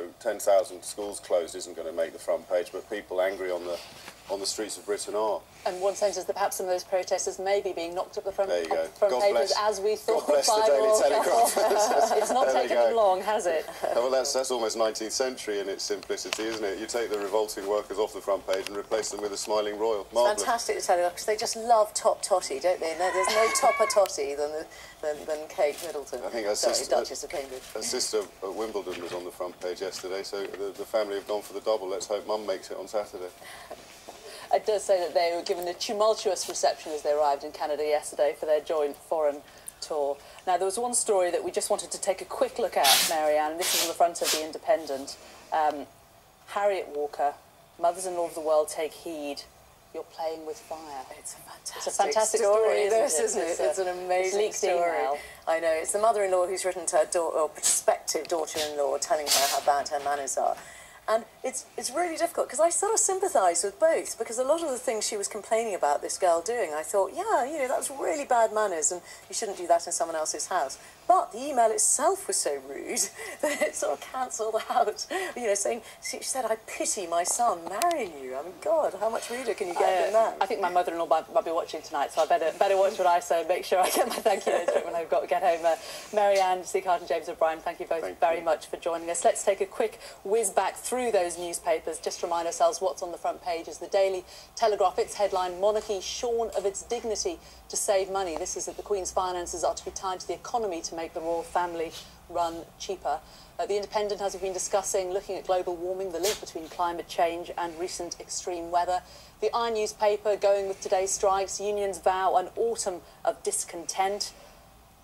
know, 10,000 schools closed isn't going to make the front page, but people angry on the streets of Britain are. And one sense is that perhaps some of those protesters may be being knocked up the front, pages as we thought. God bless the Daily Telegraph. It's not taken them long, has it? Well, that's almost 19th century in its simplicity, isn't it? You take the revolting workers off the front page and replace them with a smiling royal. Marvellous. It's fantastic, the Telegraph, because they just love top totty, don't they? No, there's no topper totty than Kate Middleton. I think Duchess of Cambridge. Her sister at Wimbledon was on the front page yesterday, so the family have gone for the double. Let's hope Mum makes it on Saturday. It does say that they were given a tumultuous reception as they arrived in Canada yesterday for their joint foreign tour. Now, there was one story that we just wanted to take a quick look at, Marianne, and this is on the front of The Independent. Harriet Walker, mothers-in-law of the world take heed. You're playing with fire. It's a fantastic story, isn't it? It's an amazing story. Email. I know. It's the mother-in-law who's written to her prospective daughter-in-law telling her how bad her manners are. And it's really difficult, because I sort of sympathise with both, because a lot of the things she was complaining about this girl doing, I thought, yeah, you know, that's really bad manners, and you shouldn't do that in someone else's house. But the email itself was so rude that it sort of cancelled out, you know, saying, she said, I pity my son marrying you. I mean, God, how much ruder can you get than that? I think my mother-in-law might be watching tonight, so I better watch what I say and make sure I get my thank you notes when I've got to get home. Marianne, Seacart and James O'Brien, thank you both very much for joining us. Let's take a quick whiz back through those newspapers. Just remind ourselves what's on the front page is the Daily Telegraph. Its headline, Monarchy shorn of its dignity to save money. This is that the Queen's finances are to be tied to the economy to make the royal family run cheaper. The Independent has been discussing, looking at global warming, the link between climate change and recent extreme weather. The Iron newspaper going with today's strikes, unions vow an autumn of discontent.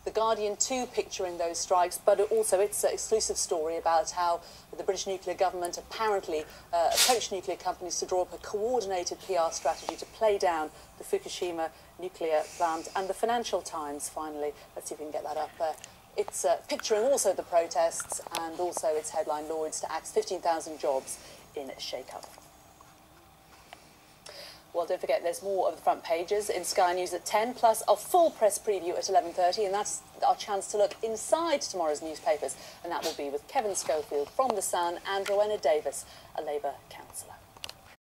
The Guardian too picturing those strikes, but also its exclusive story about how the British nuclear government apparently approached nuclear companies to draw up a coordinated PR strategy to play down the Fukushima nuclear plant. And the Financial Times, finally, let's see if we can get that up there. It's picturing also the protests and also its headline, Lloyds to axe 15,000 jobs in shake-up. Well, don't forget, there's more of the front pages in Sky News at 10, plus a full press preview at 11:30, and that's our chance to look inside tomorrow's newspapers, and that will be with Kevin Schofield from The Sun and Rowena Davis, a Labour councillor.